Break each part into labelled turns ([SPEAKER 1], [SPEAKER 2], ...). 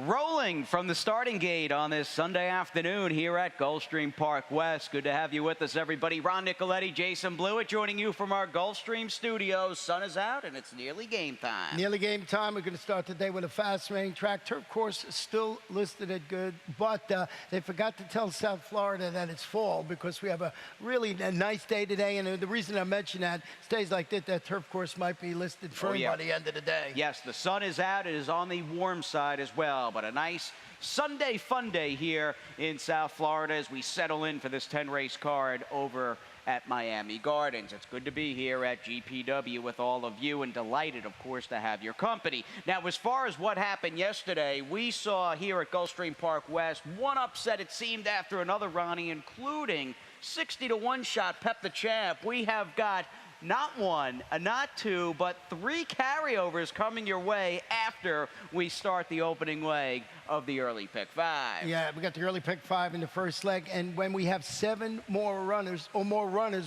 [SPEAKER 1] rolling from the starting gate on this Sunday afternoon here at Gulfstream Park West. Good to have you with us, everybody. Ron Nicoletti, Jason Blewett joining you from our Gulfstream studios. Sun is out, and it's nearly game time.
[SPEAKER 2] Nearly game time. We're going to start the day with a fast rain track. Turf course is still listed at good, but they forgot to tell South Florida that it's fall because we have a really nice day today. And the reason I mention that, days like this, that turf course might be listed firm by the end of the day.
[SPEAKER 1] Yes, the sun is out. It is on the warm side as well, but a nice Sunday fun day here in South Florida as we settle in for this 10-race card over at Miami Gardens. It's good to be here at GPW with all of you, and delighted, of course, to have your company. Now, as far as what happened yesterday, we saw here at Gulfstream Park West one upset, it seemed, after another, Ronnie, including 60-1 shot Pep the Champ. We have got not one, not two, but three carryovers coming your way after we start the opening leg of the early pick five.
[SPEAKER 2] Yeah, we got the early pick five in the first leg, and when we have seven more runners,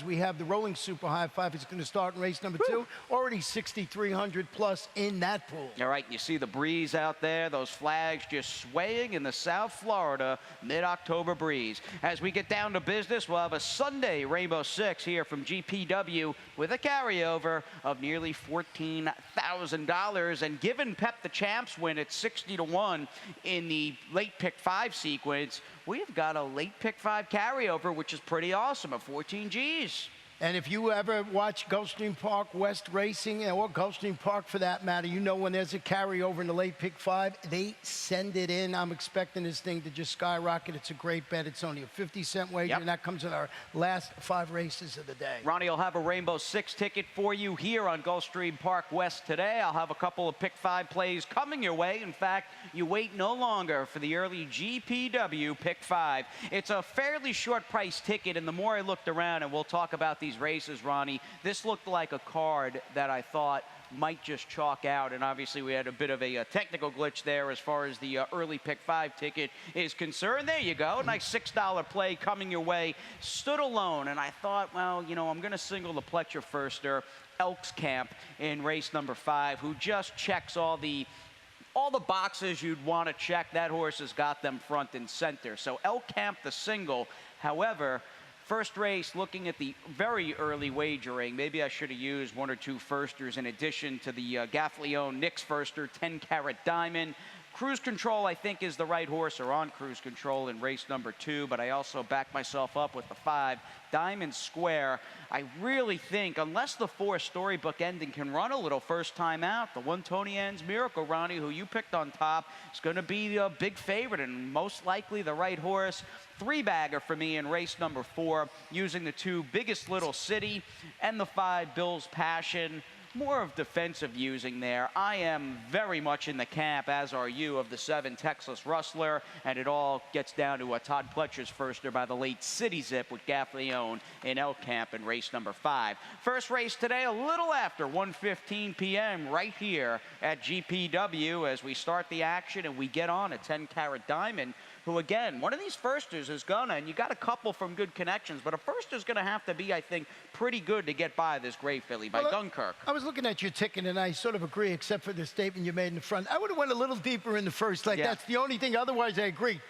[SPEAKER 2] we have the rolling super high five. It's going to start in race number 2. Already 6,300 plus in that pool.
[SPEAKER 1] All right, you see the breeze out there, those flags just swaying in the South Florida mid-October breeze. As we get down to business, we'll have a Sunday Rainbow Six here from GPW with a carryover of nearly $14,000. And given Pep the Champ's win at 60-1 in the late pick 5 sequence, we've got a late pick 5 carryover, which is pretty awesome, at 14 G's.
[SPEAKER 2] And if you ever watch Gulfstream Park West Racing, or Gulfstream Park for that matter, you know when there's a carryover in the late pick 5, they send it in. I'm expecting this thing to just skyrocket. It's a great bet. It's only a 50-cent wager, and that comes in our last 5 races of the day.
[SPEAKER 1] Ronnie, I'll have a Rainbow Six ticket for you here on Gulfstream Park West today. I'll have a couple of pick 5 plays coming your way. In fact, you wait no longer for the early GPW pick 5. It's a fairly short price ticket, and the more I looked around, and we'll talk about these races, Ronnie, this looked like a card that I thought might just chalk out, and obviously we had a bit of a technical glitch there as far as the early pick 5 ticket is concerned. There you go, nice $6 play coming your way. Stood alone, and I thought, well, you know, I'm going to single the Pletcher Firster, Elks Camp, in race number 5, who just checks all the boxes you'd want to check. That horse has got them front and center. So Elk Camp, the single. However, first race, looking at the very early wagering, maybe I should have used 1 or 2 firsters in addition to the Gaffleone Nix Firster, 10-carat diamond. Cruise Control, I think, is the right horse, or on Cruise Control in race number 2, but I also backed myself up with the 5, Diamond Square. I really think, unless the 4 Storybook Ending can run a little first time out, the 1 Tony Ann's Miracle, Ronnie, who you picked on top, is going to be a big favorite and most likely the right horse. 3-bagger for me in race number 4, using the 2 Biggest Little City and the 5 Bill's Passion. More of defensive using there. I am very much in the camp, as are you, of the 7 Texas Rustler, and it all gets down to a Todd Pletcher's Firster by the late City Zip with Gaffleone in Elk Camp in race number 5. First race today, a little after 1:15 p.m. right here at GPW as we start the action and we get on a 10-carat diamond, who, again, one of these firsters is gonna, and you got a couple from good connections, but a firster's gonna have to be, I think, pretty good to get by this gray filly by Dunkirk.
[SPEAKER 2] I was looking at your ticket, and I sort of agree, except for the statement you made in the front. I would have went a little deeper in the first leg. That's the only thing. Otherwise, I agree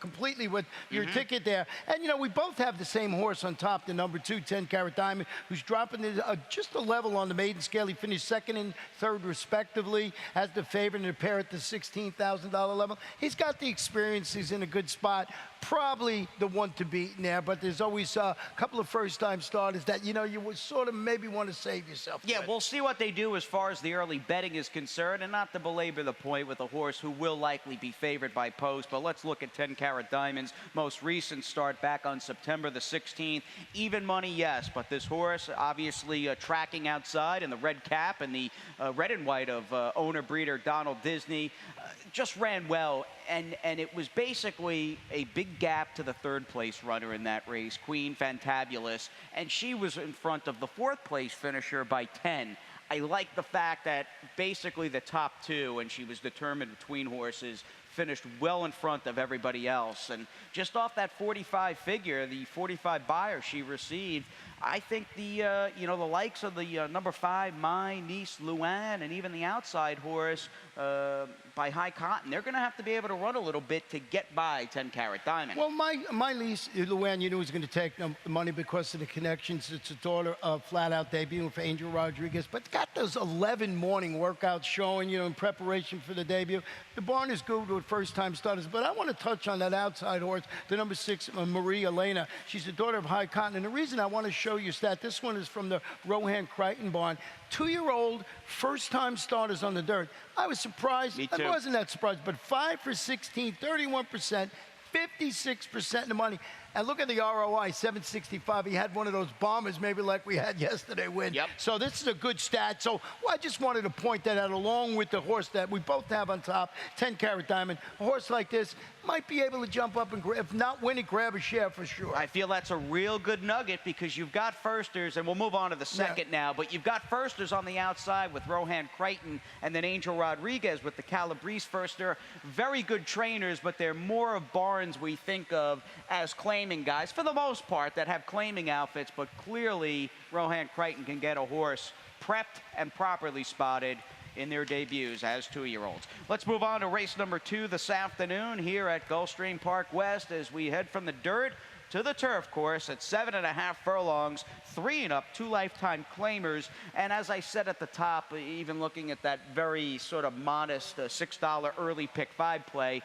[SPEAKER 2] completely with your ticket there. And, you know, we both have the same horse on top, the number 2, 10-carat diamond, who's dropping just a level on the maiden scale. He finished 2nd and 3rd, respectively, as the favorite in the pair at the $16,000 level. He's got the experience. He's in a good spot. Probably the one to beat in there, but there's always a couple of first-time starters that, you know, you would sort of maybe want to save yourself.
[SPEAKER 1] Yeah, we'll see what they do as far as the early betting is concerned, and not to belabor the point with a horse who will likely be favored by post, but let's look at 10-carat diamond's most recent start back on September the 16th. Even money, yes, but this horse obviously tracking outside in the red cap and the red and white of owner-breeder Donald Disney, just ran well, and it was basically a big gap to the 3rd place runner in that race, Queen Fantabulous, and she was in front of the 4th place finisher by 10. I like the fact that basically the top 2, and she was determined between horses, finished well in front of everybody else. And just off that 45 figure, the 45 buyer she received, I think the the likes of the number 5, My Niece Luann, and even the outside horse by High Cotton, they're going to have to be able to run a little bit to get by 10 Carat Diamond.
[SPEAKER 2] Well, my niece Luann, you knew was going to take the money because of the connections. It's a daughter of Flat Out debuting for Angel Rodriguez, but it's got those 11 morning workouts showing, in preparation for the debut. The barn is good with first-time starters, but I want to touch on that outside horse, the number 6, Marie Elena. She's the daughter of High Cotton, and the reason I want to show you that this one is from the Rohan Crichton barn. 2-year-old, first-time starters on the dirt. I was surprised.
[SPEAKER 1] Me too.
[SPEAKER 2] I wasn't that surprised, but 5 for 16, 31%, 56% of the money. And look at the ROI, 765. He had one of those bombers, maybe like we had yesterday, win.
[SPEAKER 1] Yep.
[SPEAKER 2] So this is a good stat. So I just wanted to point that out along with the horse that we both have on top, 10 Carat Diamond. A horse like this might be able to jump up and, if not win it, grab a share for sure.
[SPEAKER 1] I feel that's a real good nugget because you've got firsters, and we'll move on to the second now, but you've got firsters on the outside with Rohan Crichton and then Angel Rodriguez with the Calabrese firster. Very good trainers, but they're more of barns we think of as claiming guys, for the most part, that have claiming outfits, but clearly Rohan Crichton can get a horse prepped and properly spotted in their debuts as 2-year-olds. Let's move on to race number 2 this afternoon here at Gulfstream Park West as we head from the dirt to the turf course at 7.5 furlongs, 3 and up, 2 lifetime claimers. And as I said at the top, even looking at that very sort of modest $6 early pick 5 play,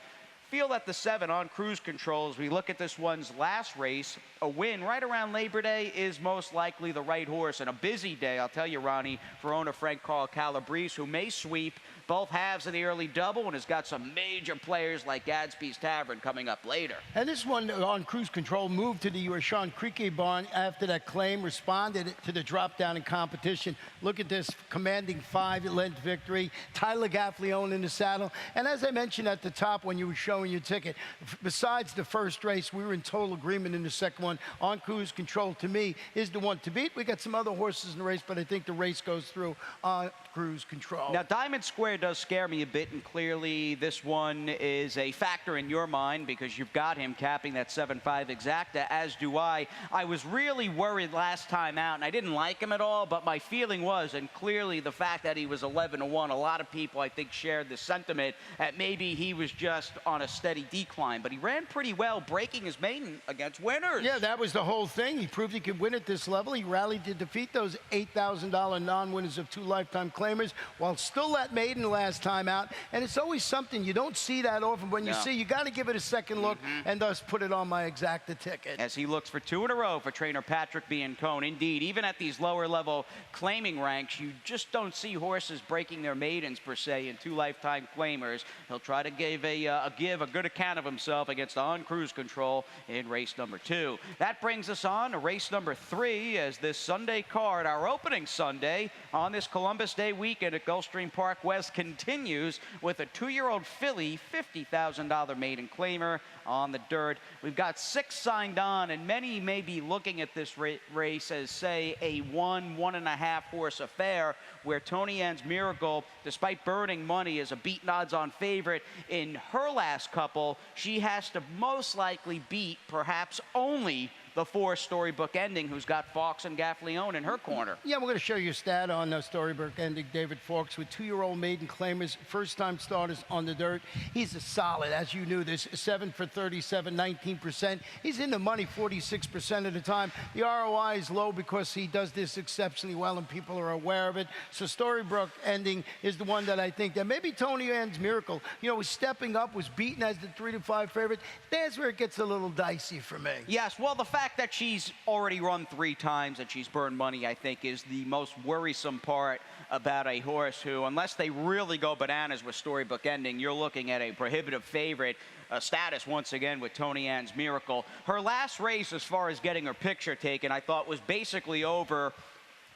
[SPEAKER 1] feel that the 7 on cruise control, as we look at this one's last race, a win right around Labor Day is most likely the right horse. And a busy day, I'll tell you, Ronnie, for owner Frank Carl Calabrese, who may sweep both halves of the early double and has got some major players like Gadsby's Tavern coming up later.
[SPEAKER 2] And this one on cruise control moved to the Sean Creaky barn after that claim, responded to the drop down in competition. Look at this commanding 5-length victory. Tyler Gaffleone in the saddle. And as I mentioned at the top when you were showing your ticket, besides the first race, we were in total agreement in the second one. On cruise control, to me, is the one to beat. We got some other horses in the race, but I think the race goes through on cruise control.
[SPEAKER 1] Now, Diamond Square does scare me a bit, and clearly this one is a factor in your mind because you've got him capping that 7.5 exacta, as do I. I was really worried last time out, and I didn't like him at all, but my feeling was, and clearly the fact that he was 11-1, a lot of people, I think, shared the sentiment that maybe he was just on a steady decline, but he ran pretty well, breaking his maiden against winners.
[SPEAKER 2] Yeah, that was the whole thing. He proved he could win at this level. He rallied to defeat those $8,000 non-winners of 2 lifetime claimers while still that maiden last time out. And it's always something you don't see that often. When you see, you got to give it a second look and thus put it on my exacta ticket.
[SPEAKER 1] As he looks for 2 in a row for trainer Patrick Biancone. Indeed, even at these lower level claiming ranks, you just don't see horses breaking their maidens per se in 2 lifetime claimers. He'll try to give a good account of himself against On Cruise Control in race number 2. That brings us on to race number 3 as this Sunday card, our opening Sunday on this Columbus Day weekend at Gulfstream Park West, continues with a 2-year-old filly, $50,000 maiden claimer on the dirt. We've got 6 signed on, and many may be looking at this race as, say, a 1.5 horse affair, where Tony Ann's Miracle, despite burning money, is a beaten odds-on favorite. In her last couple, she has to most likely beat perhaps only the 4 Storybook Ending, who's got Fox and Gaffleone in her corner.
[SPEAKER 2] Yeah, we're going to show you a stat on Storybook Ending, David Fox, with 2-year-old maiden claimers, first-time starters on the dirt. He's a solid, as you knew this, 7 for 37, 19%. He's in the money 46% of the time. The ROI is low because he does this exceptionally well and people are aware of it. So Storybook Ending is the one that I think that maybe Tony Ann's Miracle, was stepping up, was beaten as the 3 to 5 favorite. That's where it gets a little dicey for me.
[SPEAKER 1] Yes, well, the fact that she's already run 3 times and she's burned money, I think, is the most worrisome part about a horse who, unless they really go bananas with Storybook Ending, you're looking at a prohibitive favorite status once again with Tony Ann's Miracle. Her last race, as far as getting her picture taken, I thought was basically over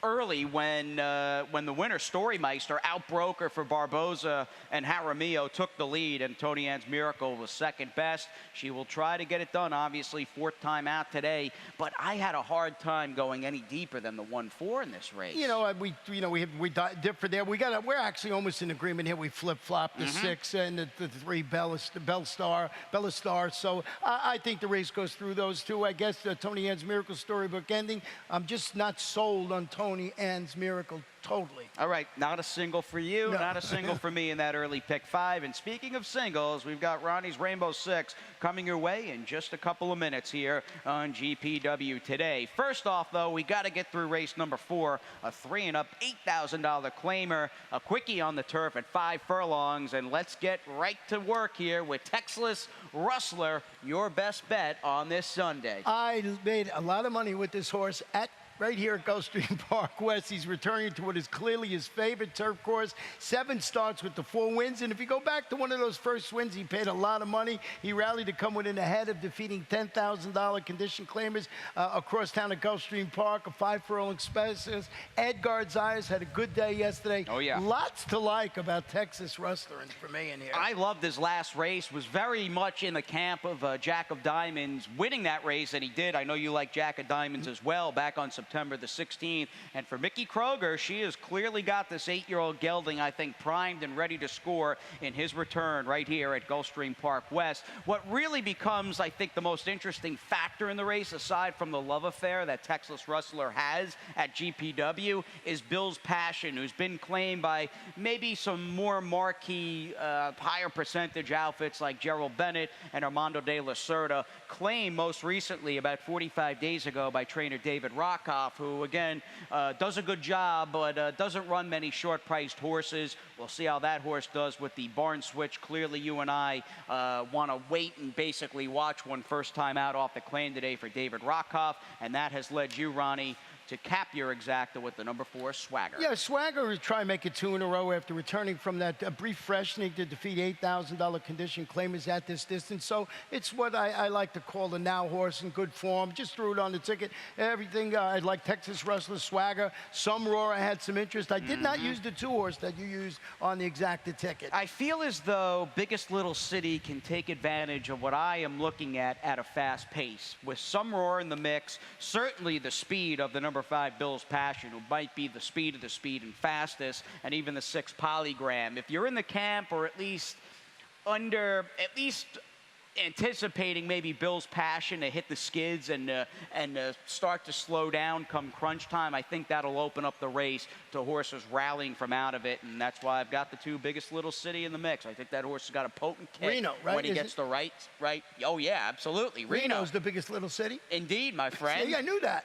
[SPEAKER 1] early when the winner, Storymeister, outbroke her for Barboza, and Jaramillo took the lead, and Tony Ann's Miracle was second best. She will try to get it done, obviously, fourth time out today, but I had a hard time going any deeper than the 1-4 in this race.
[SPEAKER 2] We differ there. We're actually almost in agreement here. We flip-flop the 6 and the 3 Bella Star. So I think the race goes through those two. I guess Tony Ann's Miracle Storybook ending. I'm just not sold on Tony Ann's Miracle totally.
[SPEAKER 1] All right, not a single for you, not a single for me in that early pick 5. And speaking of singles, we've got Ronnie's Rainbow 6 coming your way in just a couple of minutes here on GPW today. First off, though, we got to get through race number 4, a 3-and-up $8,000 claimer, a quickie on the turf at 5 furlongs, and let's get right to work here with Texas Rustler, your best bet on this Sunday.
[SPEAKER 2] I made a lot of money with this horse right here at Gulfstream Park West. He's returning to what is clearly his favorite turf course. 7 starts with the 4 wins. And if you go back to one of those first wins, he paid a lot of money. He rallied to come within ahead of defeating $10,000 condition claimers across town at Gulfstream Park, a 5 furlong specialist. Edgar Zayas had a good day yesterday.
[SPEAKER 1] Oh, yeah.
[SPEAKER 2] Lots to like about Texas Rustler and for me in here.
[SPEAKER 1] I loved his last race, was very much in the camp of Jack of Diamonds winning that race, and he did. I know you like Jack of Diamonds as well back on September the 16th. And for Mickey Kroger, she has clearly got this 8-year-old gelding, I think, primed and ready to score in his return right here at Gulfstream Park West. What really becomes, I think, the most interesting factor in the race, aside from the love affair that Texas Rustler has at GPW, is Bill's Passion, who's been claimed by maybe some more marquee, higher percentage outfits like Gerald Bennett and Armando de la Cerda, claimed most recently about 45 days ago by trainer David Rockoff, who, again, does a good job, but doesn't run many short-priced horses. We'll see how that horse does with the barn switch. Clearly, you and I want to wait and basically watch one first time out off the claim today for David Rockoff, and that has led you, Ronnie, to cap your exacta with the number 4, Swagger.
[SPEAKER 2] Yeah, Swagger will try and make it 2 in a row after returning from that brief freshening to defeat $8,000 condition claimers at this distance. So it's what I like to call the now horse in good form. Just threw it on the ticket. Everything, I like Texas Rustler, Swagger. Some Roar, I had some interest. I did not use the 2 horse that you used on the exacta ticket.
[SPEAKER 1] I feel as though Biggest Little City can take advantage of what I am looking at a fast pace. With Some Roar in the mix, certainly the speed of the number 5 Bill's Passion, who might be the speed of the speed and fastest, and even the 6 Polygram. If you're in the camp, or at least anticipating maybe Bill's Passion to hit the skids and start to slow down come crunch time, I think that'll open up the race to horses rallying from out of it, and that's why I've got the 2 Biggest Little City in the mix. I think that horse has got a potent kick.
[SPEAKER 2] Reno, right?
[SPEAKER 1] When he gets the right. Oh, yeah, absolutely.
[SPEAKER 2] Reno's the Biggest Little City?
[SPEAKER 1] Indeed, my friend.
[SPEAKER 2] See, I knew that.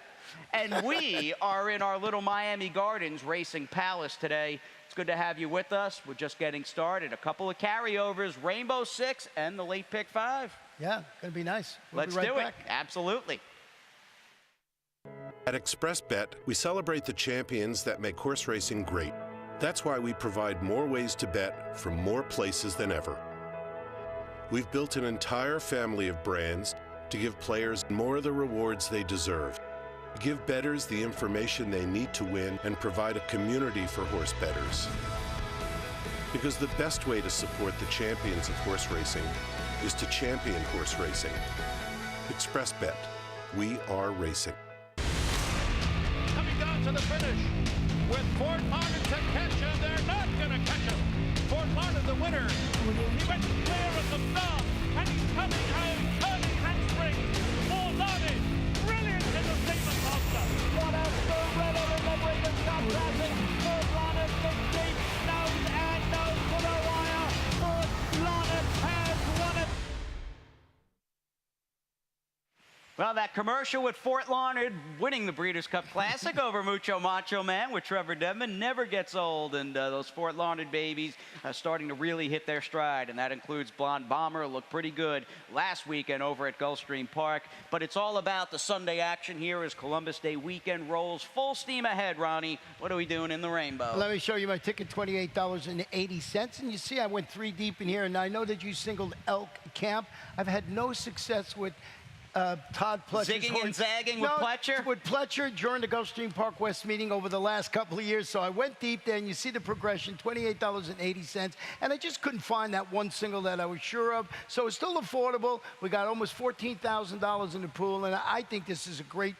[SPEAKER 1] And we are in our little Miami Gardens Racing Palace today. It's good to have you with us. We're just getting started. A couple of carryovers, Rainbow 6 and the late pick 5.
[SPEAKER 2] Yeah, gonna be nice.
[SPEAKER 1] Let's do it. Absolutely.
[SPEAKER 3] At ExpressBet, we celebrate the champions that make horse racing great. That's why we provide more ways to bet from more places than ever. We've built an entire family of brands to give players more of the rewards they deserve. Give bettors the information they need to win and provide a community for horse bettors. Because the best way to support the champions of horse racing is to champion horse racing. ExpressBet. We are racing.
[SPEAKER 4] Coming down to the finish with Fort Lauderdale to catch him. They're not going to catch him. Fort Lauderdale, the winner. He went clear of the bell, and he's coming home, turning handspring. Fort Lauderdale, brilliant in the statement master. What a thriller in the Breeders' Cup Classic. Fort Lauderdale, big deep, nose and nose to the wire. Fort Lauderdale has won it.
[SPEAKER 1] Well, that commercial with Fort Larned winning the Breeders' Cup Classic over Mucho Macho Man with Trevor Devon never gets old, and those Fort Larned babies are starting to really hit their stride, and that includes Blonde Bomber, looked pretty good last weekend over at Gulfstream Park. But it's all about the Sunday action here as Columbus Day weekend rolls full steam ahead. Ronnie, what are we doing in the Rainbow?
[SPEAKER 2] Let me show you my ticket, $28.80. And you see I went 3 deep in here, and I know that you singled Elk Camp. I've had no success with Todd Pletcher's
[SPEAKER 1] Zigging and zagging with Pletcher?
[SPEAKER 2] With Pletcher during the Gulfstream Park West meeting over the last couple of years. So I went deep there, and you see the progression, $28.80. And I just couldn't find that one single that I was sure of. So it's still affordable. We got almost $14,000 in the pool, and I think this is a great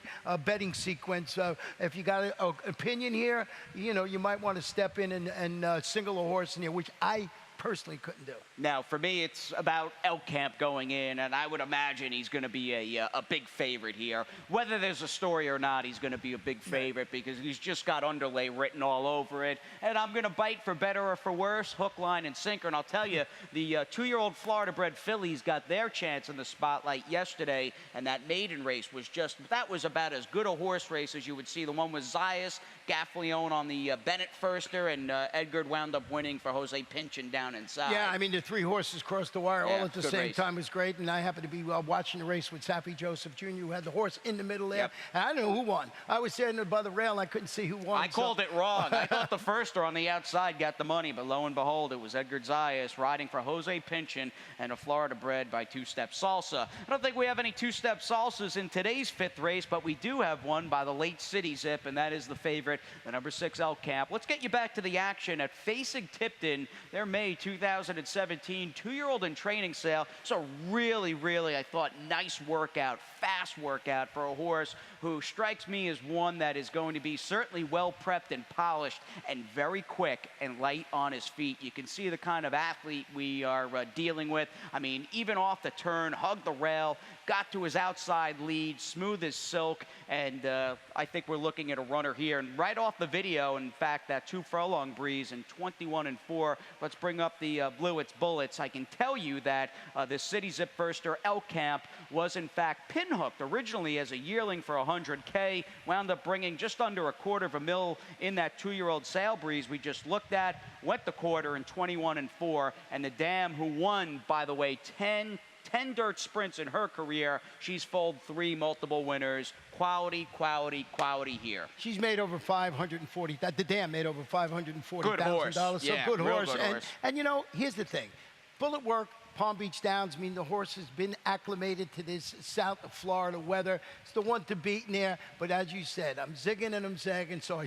[SPEAKER 2] betting sequence. If you got an opinion here, you know, you might want to step in and single a horse in here, which I personally couldn't do.
[SPEAKER 1] Now, for me, it's about Elk Camp going in, and I would imagine he's going to be a big favorite here. Whether there's a story or not, he's going to be a big favorite because he's just got underlay written all over it. And I'm going to bite for better or for worse, hook, line, and sinker. And I'll tell you, the 2-year-old Florida-bred fillies got their chance in the spotlight yesterday, and that maiden race was that was about as good a horse race as you would see. The one with Zayas, Gaffleone on the Bennett Firster, and Edgar wound up winning for Jose Pinchin down inside.
[SPEAKER 2] Yeah, I mean, the 3 horses crossed the wire all at the same time was great. And I happened to be watching the race with Sappy Joseph Jr., who had the horse in the middle there.
[SPEAKER 1] Yep.
[SPEAKER 2] And I knew who won. I was standing by the rail, and I couldn't see who won.
[SPEAKER 1] I called it wrong. I thought the Firster on the outside got the money, but lo and behold, it was Edgar Zayas riding for Jose Pinchin and a Florida bred by Two-Step Salsa. I don't think we have any Two-Step Salsas in today's 5th race, but we do have one by the late City Zip, and that is the favorite, the number 6 Elk Camp. Let's get you back to the action at Facing Tipton, their May 2017 2-year-old in training sale. So really, I thought, nice workout, fast workout for a horse who strikes me as one that is going to be certainly well prepped and polished and very quick and light on his feet. You can see the kind of athlete we are dealing with. I mean, even off the turn, hugged the rail, got to his outside lead, smooth as silk, and I think we're looking at a runner here. And right off the video, in fact, that 2-furlong breeze in 21-4. Let's bring up the Blewitts Bullets. I can tell you that this City Zip Firster Elk Camp was in fact pinhooked originally as a yearling for $100K, wound up bringing just under $250,000 in that 2-year-old Sail Breeze we just looked at, went the quarter in 21-4, and the dam who won, by the way, 10 dirt sprints in her career. She's foaled 3 multiple winners. Quality here.
[SPEAKER 2] She's made over $540,000. The dam made over $540,000.
[SPEAKER 1] Good horse.
[SPEAKER 2] So
[SPEAKER 1] Yeah,
[SPEAKER 2] good
[SPEAKER 1] real
[SPEAKER 2] horse.
[SPEAKER 1] good horse.
[SPEAKER 2] And you know, here's the thing. Bullet work, Palm Beach Downs. I mean, the horse has been acclimated to this South of Florida weather. It's the one to beat in there. But as you said, I'm zigging and I'm zagging. So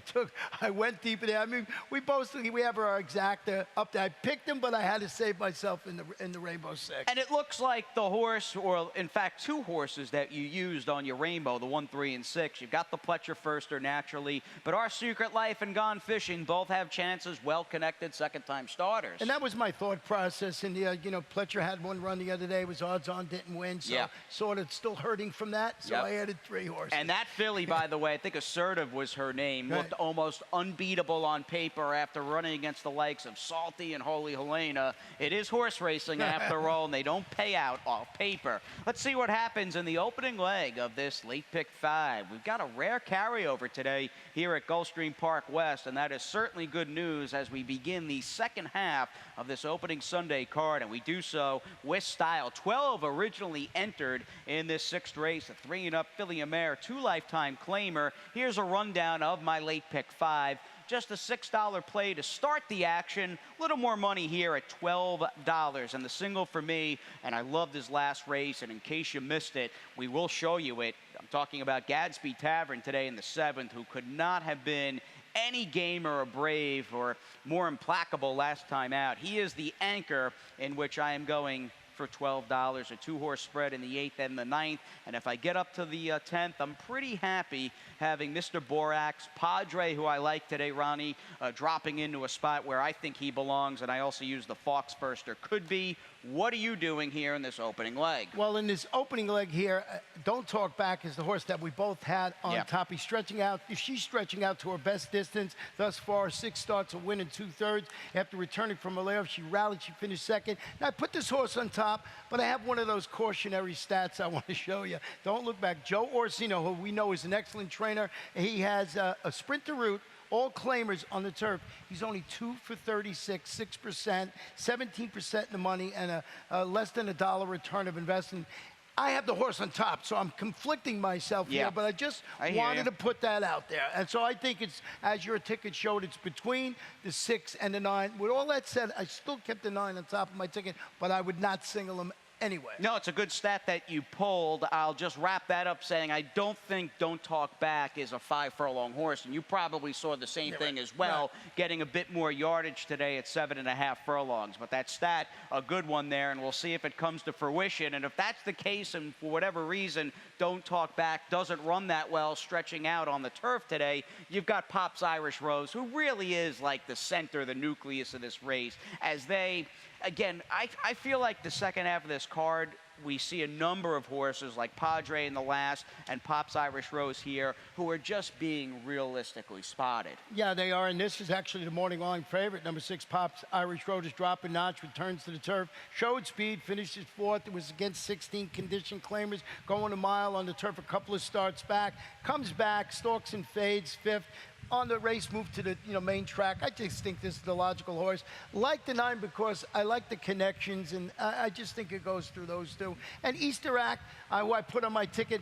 [SPEAKER 2] I went deep in there. I mean, we have our exacta up there. I picked him, but I had to save myself in the Rainbow Six.
[SPEAKER 1] And it looks like the horse, or in fact 2 horses that you used on your Rainbow, the 1, 3, and 6. You've got the Pletcher Firster naturally, but Our Secret Life and Gone Fishing both have chances, well-connected second-time starters.
[SPEAKER 2] And that was my thought process. And you know, Pletcher had one run the other day, was odds on, didn't win, so sort of still hurting from that. So I added 3 horses.
[SPEAKER 1] And that filly, by the way, I think Assertive was her name, looked almost unbeatable on paper after running against the likes of Salty and Holy Helena. It is horse racing after all, and they don't pay out off paper. Let's see what happens in the opening leg of this late pick 5. We've got a rare carryover today here at Gulfstream Park West, and that is certainly good news as we begin the second half of this opening Sunday card, and we do so with style. 12 originally entered in this 6th race, a 3-and-up filly and mare, 2 lifetime claimer. Here's a rundown of my late pick 5. Just a $6 play to start the action. A little more money here at $12. And the single for me, and I loved his last race, and in case you missed it, we will show you it. I'm talking about Gadsby Tavern today in the 7th, who could not have been any gamer or brave or more implacable last time out. He is the anchor in which I am going for $12, a 2-horse spread in the 8th and the 9th. And if I get up to the 10th, I'm pretty happy having Mr. Borax, Padre, who I like today, Ronnie, dropping into a spot where I think he belongs. And I also use the Fox Firster. Could be. What are you doing here in this opening leg?
[SPEAKER 2] Well, in this opening leg here, Don't Talk Back is the horse that we both had on top. He's stretching out. She's stretching out to her best distance thus far. 6 starts, a win in 2/3. After returning from a layoff, she rallied. She finished 2nd. Now, I put this horse on top, but I have one of those cautionary stats I want to show you. Don't look back. Joe Orsino, who we know is an excellent trainer, he has a sprint to route. All claimers on the turf. He's only 2 for 36, 6%, 17% in the money, and a less than $1 return of investment. I have the horse on top, so I'm conflicting myself here, but I just wanted to put that out there. And so I think it's, as your ticket showed, it's between the 6 and the 9. With all that said, I still kept the 9 on top of my ticket, but I would not single him anyway.
[SPEAKER 1] No, it's a good stat that you pulled. I'll just wrap that up saying I don't think Don't Talk Back is a 5-furlong horse, and you probably saw the same thing as well, getting a bit more yardage today at 7.5 furlongs. But that stat, a good one there, and we'll see if it comes to fruition. And if that's the case, and for whatever reason Don't Talk Back doesn't run that well stretching out on the turf today, you've got Pop's Irish Rose, who really is like the center, the nucleus of this race, as they... Again, I feel like the second half of this card, we see a number of horses like Padre in the last and Pop's Irish Rose here who are just being realistically spotted.
[SPEAKER 2] Yeah, they are, and this is actually the morning line favorite. Number 6, Pop's Irish Rose, is dropping notch, returns to the turf, showed speed, finishes 4th. It was against 16 condition claimers, going a mile on the turf, a couple of starts back, comes back, stalks and fades 5th. On the race, move to the main track. I just think this is the logical horse. Like the 9 because I like the connections, and I just think it goes through those two. And Easter Act, who I put on my ticket,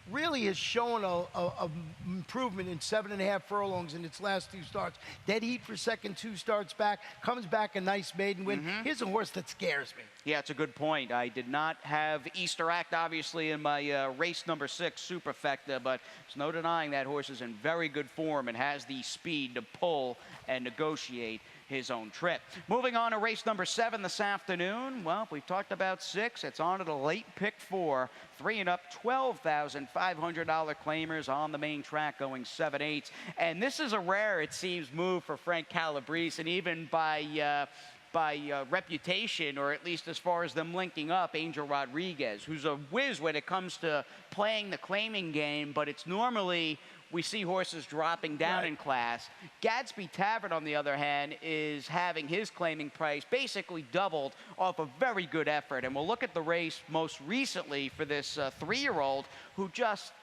[SPEAKER 2] really has shown a improvement in 7.5 furlongs in its last 2 starts. Dead heat for second, 2 starts back, comes back a nice maiden win. Here's a horse that scares me.
[SPEAKER 1] Yeah, it's a good point. I did not have Easter Act, obviously, in my race number 6 Superfecta, but there's no denying that horse is in very good form and has the speed to pull and negotiate his own trip. Moving on to race number 7 this afternoon. Well, we've talked about 6. It's on to the late pick 4. 3 and up, $12,500 claimers on the main track going 7/8. And this is a rare, it seems, move for Frank Calabrese, and even by reputation, or at least as far as them linking up, Angel Rodriguez, who's a whiz when it comes to playing the claiming game, but it's normally we see horses dropping down in class. Gadsby Tavern, on the other hand, is having his claiming price basically doubled off a very good effort. And we'll look at the race most recently for this 3-year-old who just...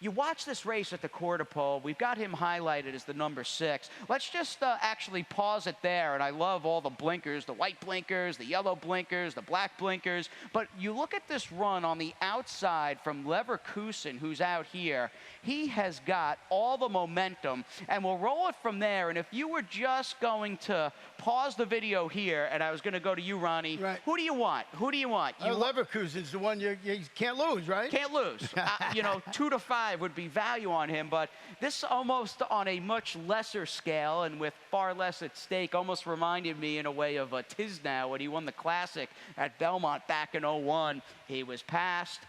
[SPEAKER 1] You watch this race at the quarter pole. We've got him highlighted as the number 6. Let's just actually pause it there. And I love all the blinkers, the white blinkers, the yellow blinkers, the black blinkers. But you look at this run on the outside from Leverkusen, who's out here. He has got all the momentum. And we'll roll it from there. And if you were just going to pause the video here, and I was going to go to you, Ronnie, who do you want? Who do you want?
[SPEAKER 2] Leverkusen's the one you can't lose, right?
[SPEAKER 1] Can't lose. 2 to 5 would be value on him, but this almost on a much lesser scale and with far less at stake almost reminded me in a way of Tisnow when he won the Classic at Belmont back in '01. He was passed,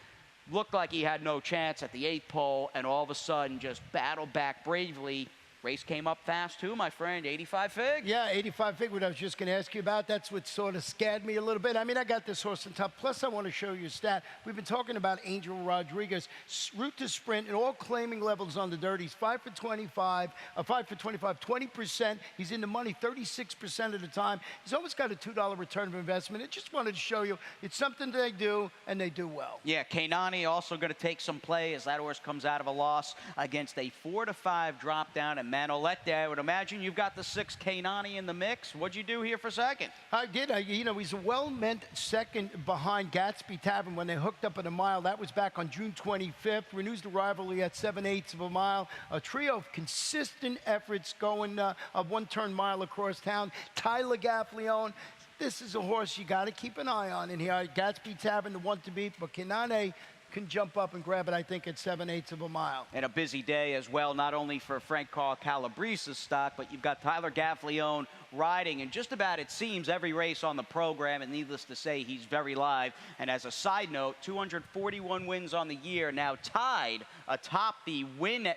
[SPEAKER 1] looked like he had no chance at the 8th pole, and all of a sudden just battled back bravely. Race came up fast too, my friend. 85 Fig?
[SPEAKER 2] Yeah, 85 Fig, what I was just going to ask you about. That's what sort of scared me a little bit. I mean, I got this horse on top. Plus, I want to show you a stat. We've been talking about Angel Rodriguez. Route to sprint in all claiming levels on the dirt. He's 5 for 25, 20%. He's in the money 36% of the time. He's almost got a $2 return of investment. I just wanted to show you it's something they do, and they do well.
[SPEAKER 1] Yeah, Kanani also going to take some play as that horse comes out of a loss against a 4 to 5 drop down and Manolete. I would imagine you've got the 6 Kanani in the mix. What'd you do here for second?
[SPEAKER 2] I did. He's a well-meant second behind Gadsby Tavern when they hooked up at a mile. That was back on June 25th. Renews the rivalry at 7/8 of a mile. A trio of consistent efforts going a one-turn mile across town. Tyler Gaffleone. This is a horse you got to keep an eye on. And here, Gadsby Tavern, the one to beat, but Kanani can jump up and grab it, I think, at 7/8 of a mile.
[SPEAKER 1] And a busy day as well, not only for Frank Calabrese's stock, but you've got Tyler Gaffleone riding in just about, it seems, every race on the program, and needless to say, he's very live. And as a side note, 241 wins on the year, now tied atop the win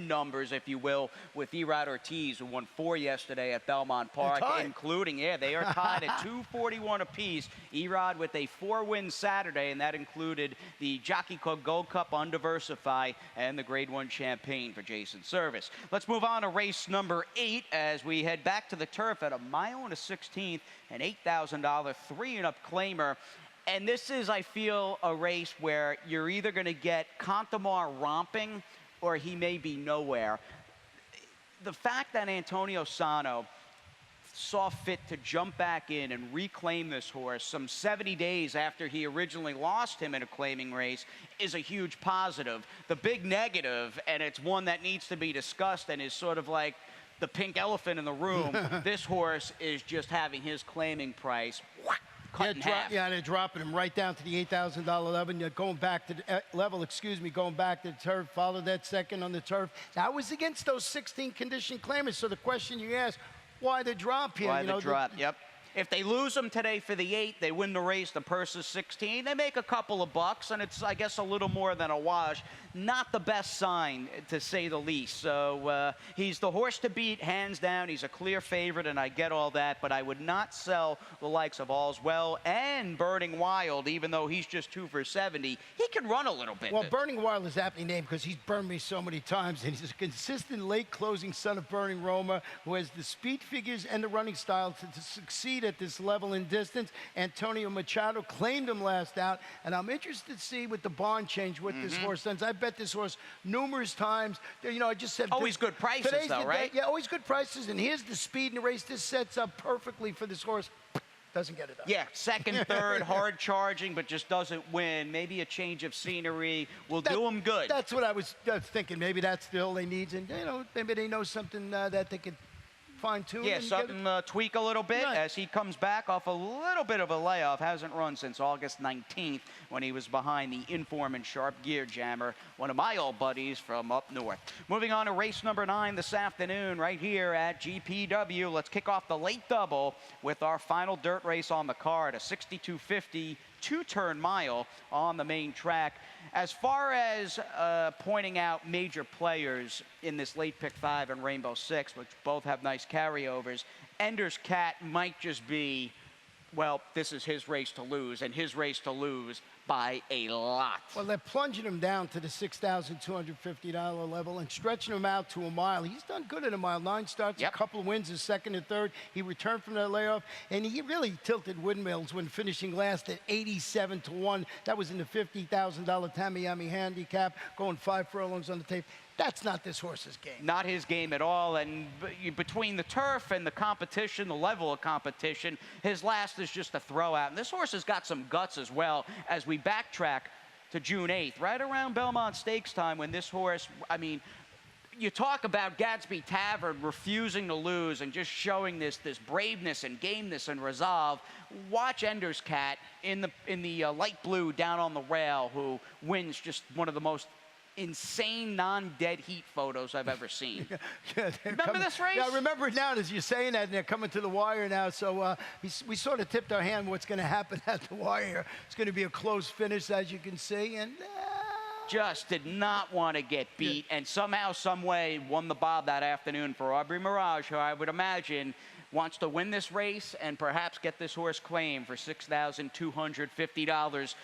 [SPEAKER 1] numbers, if you will, with Erod Ortiz, who won 4 yesterday at Belmont Park, including, they are tied at 241 apiece. Erod with a 4-win Saturday, and that included the Jockey Club Gold Cup Undiversify and the Grade 1 Champagne for Jason Service. Let's move on to race number 8 as we head back to the turf at 1 1/16, an $8,000 3-and-up claimer. And this is, I feel, a race where you're either going to get Contamar romping or he may be nowhere. The fact that Antonio Sano saw fit to jump back in and reclaim this horse some 70 days after he originally lost him in a claiming race is a huge positive. The big negative, and it's one that needs to be discussed and is sort of like the pink elephant in the room, this horse is just having his claiming price cut in half.
[SPEAKER 2] Yeah, they're dropping him right down to the $8,000 level. You're going back to the going back to the turf. Followed that second on the turf. That was against those 16 condition claimers. So the question you ask, why the drop here?
[SPEAKER 1] Why the drop? Yep. If they lose them today for the 8, they win the race. The purse is 16. They make a couple of bucks, and it's, I guess, a little more than a wash. Not the best sign, to say the least. So he's the horse to beat, hands down. He's a clear favorite, and I get all that. But I would not sell the likes of All's Well and Burning Wild, even though he's just 2 for 70. He can run a little bit.
[SPEAKER 2] Well, Burning Wild is aptly named because he's burned me so many times, and he's a consistent late closing son of Burning Roma who has the speed figures and the running style to succeed at this level in distance. Antonio Machado claimed him last out, and I'm interested to see with the bond change what this horse does. I bet this horse numerous times. You know, I just said
[SPEAKER 1] always good prices, though, right?
[SPEAKER 2] Yeah, always good prices. And here's the speed in the race. This sets up perfectly for this horse. Doesn't get it up.
[SPEAKER 1] Yeah, second, third, hard charging, but just doesn't win. Maybe a change of scenery will do him good.
[SPEAKER 2] That's what I was thinking. Maybe that's all they need, and you know, maybe they know something that they could fine-tune.
[SPEAKER 1] Yeah, something tweak a little bit as he comes back off a little bit of a layoff. Hasn't run since August 19th when he was behind the Inform and Sharp Gear Jammer, one of my old buddies from up north. Moving on to race number 9 this afternoon right here at GPW. Let's kick off the late double with our final dirt race on the card, a 6250 two-turn mile on the main track. As far as pointing out major players in this late pick 5 and Rainbow 6, which both have nice carryovers, Ender's Cat might just be, well, this is his race to lose, and his race to lose by a lot.
[SPEAKER 2] Well, they're plunging him down to the $6,250 level and stretching him out to a mile. He's done good at a mile. 9 starts, a couple of wins, his second and third. He returned from that layoff, and he really tilted windmills when finishing last at 87 to 1. That was in the $50,000 Tamiami handicap, going 5 furlongs on the tape. That's not this horse's game.
[SPEAKER 1] Not his game at all. And between the turf and the competition, the level of competition, his last is just a throw out. And this horse has got some guts as well as we backtrack to June 8th, right around Belmont Stakes time when this horse, I mean, you talk about Gadsby Tavern refusing to lose and just showing this braveness and gameness and resolve. Watch Ender's Cat in the light blue down on the rail, who wins just one of the most insane non-dead heat photos I've ever seen. Remember this race?
[SPEAKER 2] Yeah, I remember it now as you're saying that, and they're coming to the wire now. So we sort of tipped our hand what's going to happen at the wire. It's going to be a close finish, as you can see, and
[SPEAKER 1] just did not want to get beat, and somehow, some way, won the bob that afternoon for Aubrey Mirage, who I would imagine wants to win this race and perhaps get this horse claimed for $6,250.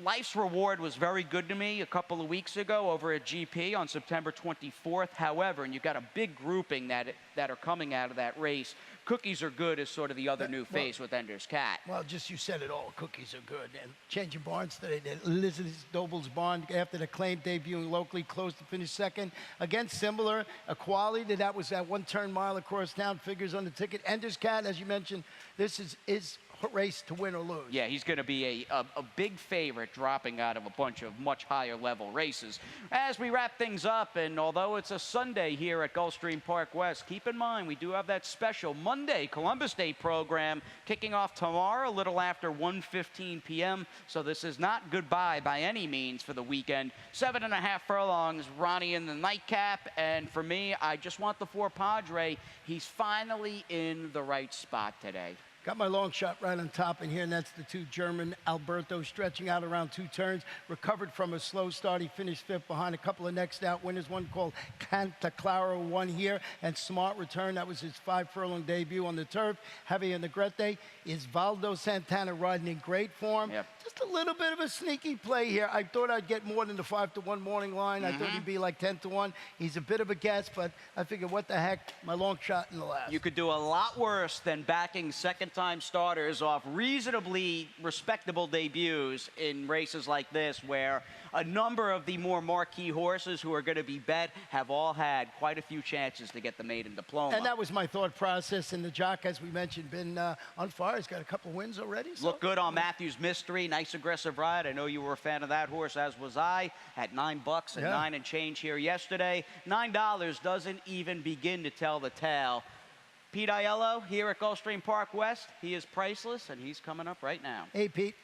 [SPEAKER 1] Life's Reward was very good to me a couple of weeks ago over at GP on September 24th. However, and you've got a big grouping that are coming out of that race. Cookies Are Good is sort of the other new face with Ender's Cat.
[SPEAKER 2] Well, just you said it all. Cookies Are Good. And changing barns today. Elizabeth Doble's barn after the claim debuting locally closed to finish second. Again, similar, a quality that was that one-turn mile across town. Figures on the ticket. Ender's Cat, as you mentioned, this is race to win or lose.
[SPEAKER 1] Yeah, he's going to be a big favorite dropping out of a bunch of much higher level races. As we wrap things up, and although it's a Sunday here at Gulfstream Park West, keep in mind we do have that special Monday Columbus Day program kicking off tomorrow a little after 1:15 p.m. So this is not goodbye by any means for the weekend. 7.5 furlongs, Ronnie in the nightcap, and for me, I just want the 4 Padre. He's finally in the right spot today.
[SPEAKER 2] Got my long shot right on top in here, and that's the 2 German Alberto stretching out around 2 turns. Recovered from a slow start. He finished 5th behind a couple of next out winners. One called Canta Clara won here, and Smart Return. That was his 5 furlong debut on the turf. Javier Negrete is Valdo Santana riding in great form.
[SPEAKER 1] Yep.
[SPEAKER 2] Just a little bit of a sneaky play here. I thought I'd get more than the 5-1 morning line. I thought he'd be like 10-1. He's a bit of a guess, but I figured, what the heck, my long shot in the last.
[SPEAKER 1] You could do a lot worse than backing second-time starters off reasonably respectable debuts in races like this, where a number of the more marquee horses who are going to be bet have all had quite a few chances to get the maiden diploma.
[SPEAKER 2] And that was my thought process. And the jock, as we mentioned, been on fire. He's got a couple wins already. So.
[SPEAKER 1] Look good on Matthews Mystery. Nice aggressive ride. I know you were a fan of that horse, as was I. At $9 and 9 and change here yesterday. $9 doesn't even begin to tell the tale Pete Aiello here at Gulfstream Park West. He is priceless, and he's coming up right now.
[SPEAKER 2] Hey, Pete.